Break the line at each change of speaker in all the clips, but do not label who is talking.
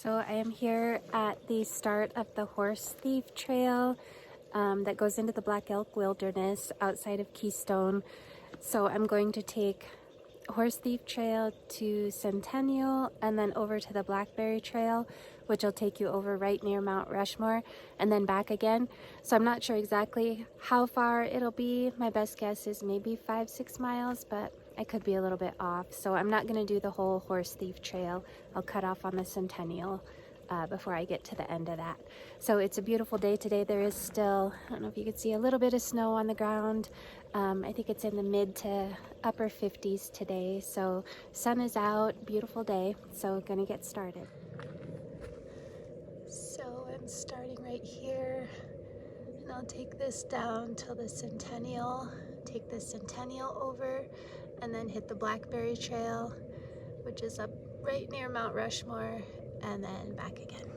So I am here at the start of the Horsethief Trail that goes into the Black Elk Wilderness outside of Keystone. So I'm going to take Horsethief Trail to Centennial and then over to the Blackberry Trail, which will take you over right near Mount Rushmore and then back again. So I'm not sure exactly how far it'll be. My best guess is maybe 5-6 miles, but I could be a little bit off. So I'm not going to do the whole Horsethief Trail. I'll cut off on the Centennial before I get to the end of that. So it's a beautiful day today. There is still, I don't know if you can see, a little bit of snow on the ground. I think it's in the mid to upper 50s today. So sun is out, beautiful day. So gonna get started. So I'm starting right here and I'll take this down till the Centennial, take the Centennial over and then hit the Blackberry Trail, which is up right near Mount Rushmore, and then back again.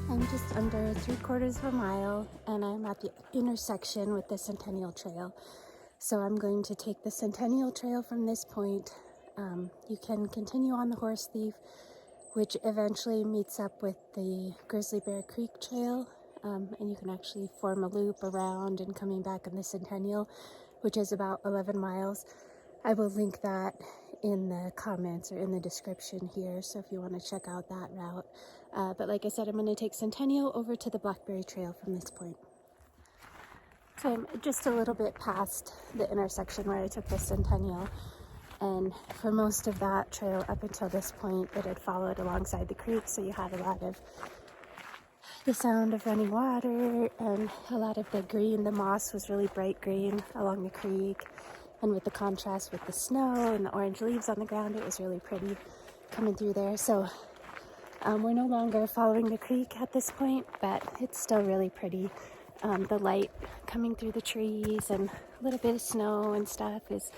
I'm just under 3/4 of a mile and I'm at the intersection with the Centennial Trail. So I'm going to take the Centennial Trail from this point. You can continue on the Horsethief, which eventually meets up with the Grizzly Bear Creek Trail, and you can actually form a loop around and coming back on the Centennial, which is about 11 miles. I will link that in the comments or in the description here, so if you want to check out that route. But like I said, I'm going to take Centennial over to the Blackberry Trail from this point. So I'm just a little bit past the intersection where I took the Centennial, and for most of that trail up until this point it had followed alongside the creek, so you had a lot of the sound of running water and a lot of the green. The moss was really bright green along the creek, and with the contrast with the snow and the orange leaves on the ground, it was really pretty coming through there. So we're no longer following the creek at this point, but it's still really pretty. The light coming through the trees and a little bit of snow and stuff is,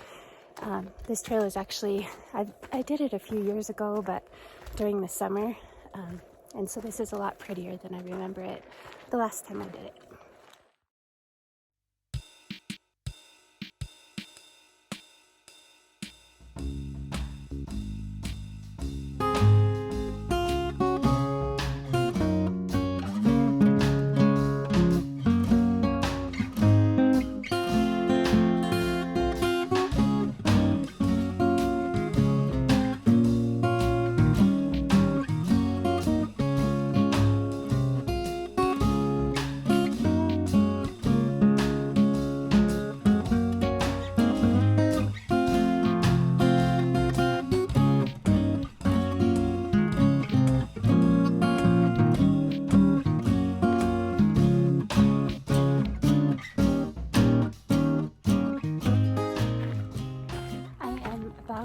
this trail is actually, I did it a few years ago, but during the summer, and so this is a lot prettier than I remember it the last time I did it.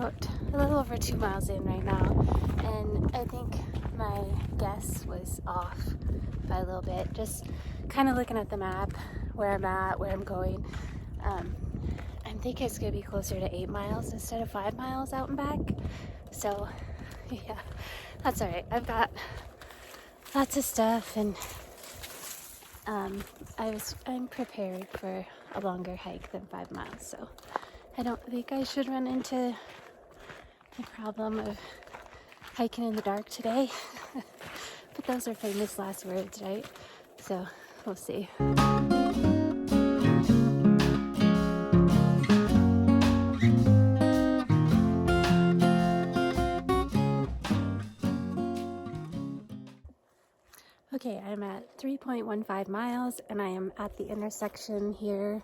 about a little over 2 miles in right now, and I think my guess was off by a little bit. Just kind of looking at the map, where I'm at, where I'm going. I think it's gonna be closer to 8 miles instead of 5 miles out and back. So yeah, that's all right. I've got lots of stuff, and I'm prepared for a longer hike than 5 miles, so I don't think I should run into the problem of hiking in the dark today. But those are famous last words, right? So we'll see. Okay, I'm at 3.15 miles, and I am at the intersection here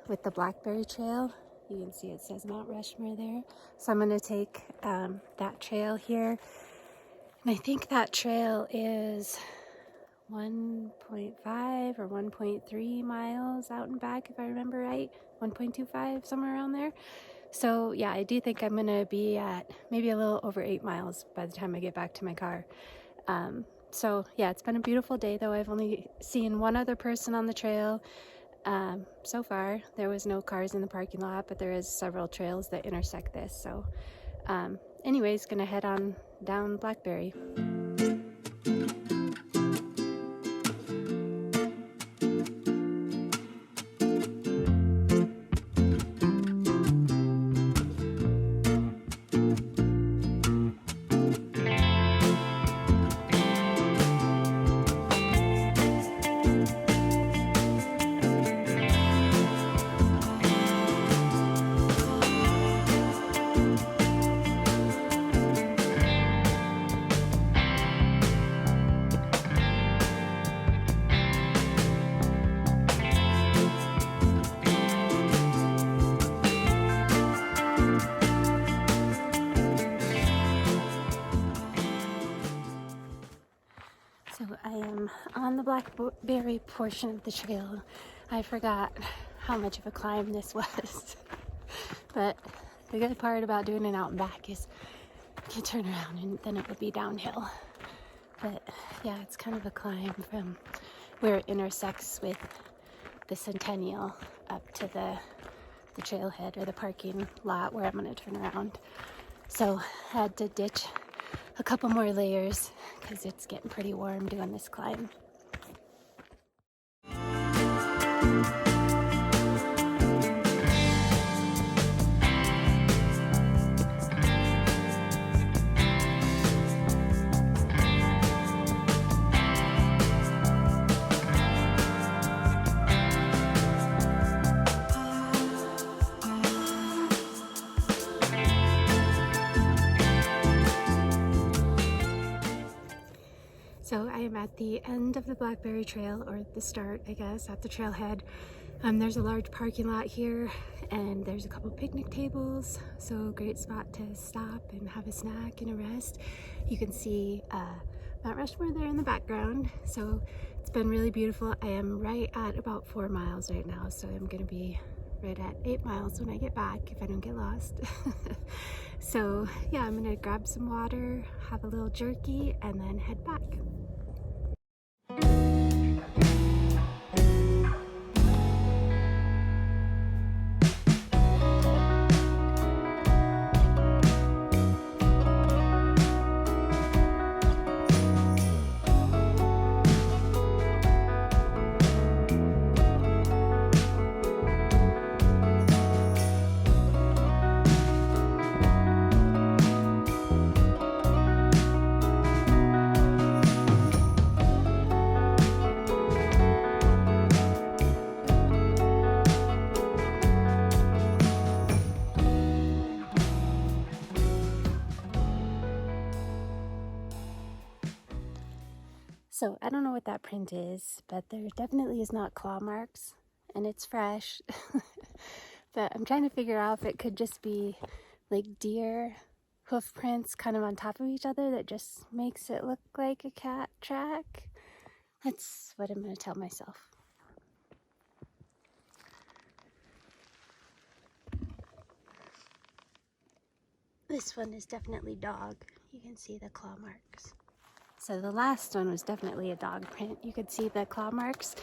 with the Blackberry trail. You can see it says Mount Rushmore there. So I'm going to take that trail here. And I think that trail is 1.5 or 1.3 miles out and back, if I remember right. 1.25, somewhere around there. So yeah, I do think I'm going to be at maybe a little over 8 miles by the time I get back to my car. So yeah, it's been a beautiful day though. I've only seen one other person on the trail so far. There was no cars in the parking lot, but there is several trails that intersect this. So anyways, gonna head on down Blackberry. So I am on the Blackberry portion of the trail. I forgot how much of a climb this was. But the good part about doing it out and back is you can turn around and then it would be downhill. But yeah, it's kind of a climb from where it intersects with the Centennial up to the trailhead or the parking lot where I'm going to turn around. So I had to ditch a couple more layers because it's getting pretty warm doing this climb. So I am at the end of the Blackberry Trail, or the start, I guess, at the trailhead. There's a large parking lot here, and there's a couple picnic tables, so great spot to stop and have a snack and a rest. You can see Mount Rushmore there in the background, so it's been really beautiful. I am right at about 4 miles right now, so I'm gonna be right at 8 miles when I get back if I don't get lost. So yeah, I'm gonna grab some water, have a little jerky, and then head back. So I don't know what that print is, but there definitely is not claw marks, and it's fresh. But I'm trying to figure out if it could just be like deer hoof prints kind of on top of each other that just makes it look like a cat track. That's what I'm going to tell myself. this one is definitely dog. You can see the claw marks. So the last one was definitely a dog print. You could see the claw marks,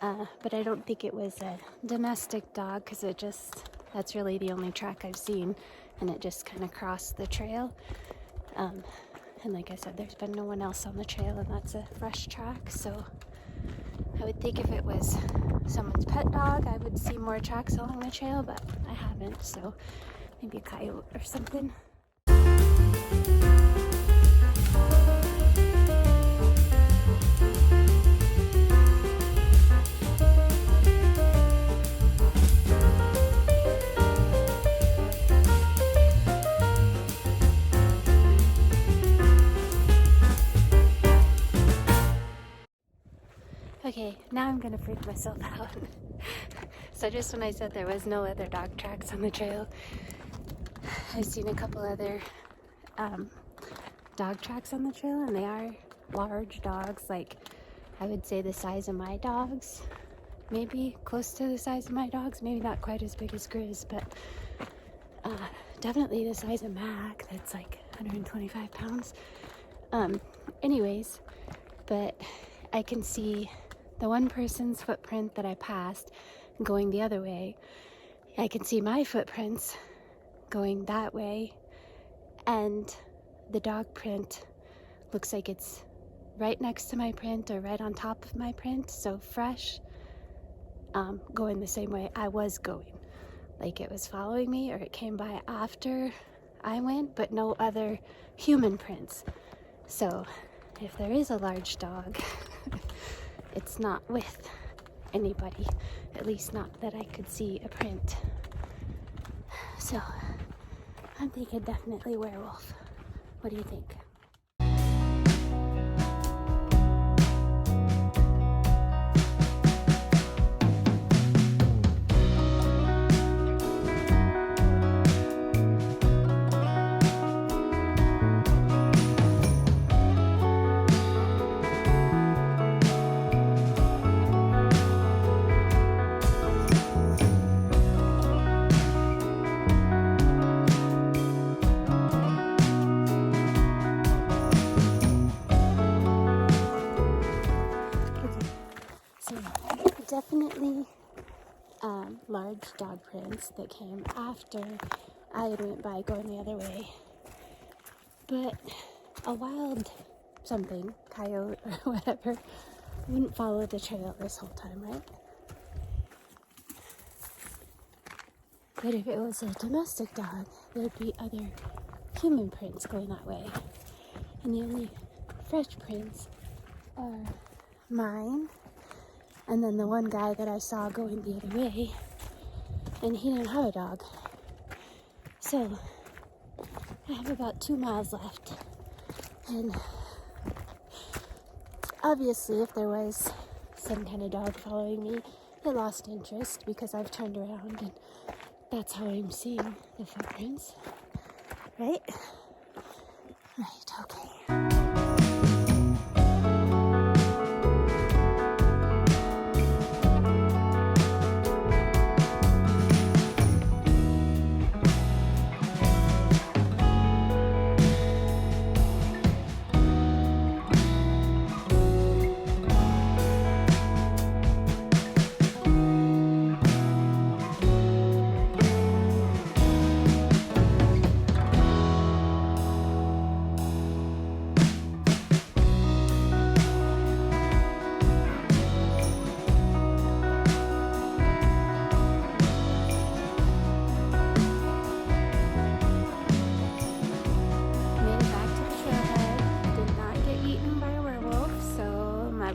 but I don't think it was a domestic dog because that's really the only track I've seen, and it just kind of crossed the trail. And like I said, there's been no one else on the trail, and that's a fresh track. So I would think if it was someone's pet dog, I would see more tracks along the trail, but I haven't, so maybe a coyote or something. Okay, now I'm gonna freak myself out. So just when I said there was no other dog tracks on the trail, I've seen a couple other dog tracks on the trail, and they are large dogs, like I would say the size of my dogs, maybe close to the size of my dogs, maybe not quite as big as Grizz, but definitely the size of Mac, that's like 125 pounds. Anyways, but I can see the one person's footprint that I passed going the other way. I can see my footprints going that way, and the dog print looks like it's right next to my print or right on top of my print, so fresh, going the same way I was going. Like it was following me, or it came by after I went, but no other human prints. So if there is a large dog, it's not with anybody, at least not that I could see a print. So I'm thinking definitely werewolf. What do you think? Definitely large dog prints that came after I had went by going the other way, but a wild something, coyote or whatever, wouldn't follow the trail this whole time, right? But if it was a domestic dog, there'd be other human prints going that way, and the only fresh prints are mine, and then the one guy that I saw going the other way, and he didn't have a dog. So I have about 2 miles left, and obviously if there was some kind of dog following me, it lost interest because I've turned around, and that's how I'm seeing the footprints, right? Right, okay.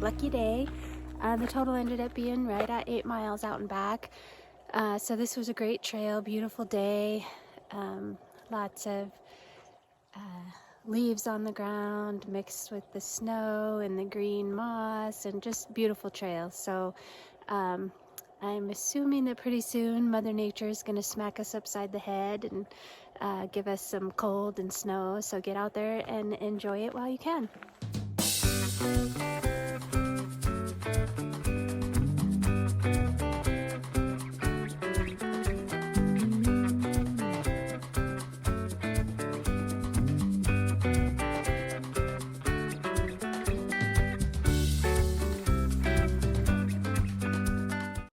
Lucky day. The total ended up being right at 8 miles out and back. So this was a great trail, beautiful day, lots of leaves on the ground mixed with the snow and the green moss, and just beautiful trail. So I'm assuming that pretty soon Mother Nature is going to smack us upside the head and give us some cold and snow, so get out there and enjoy it while you can.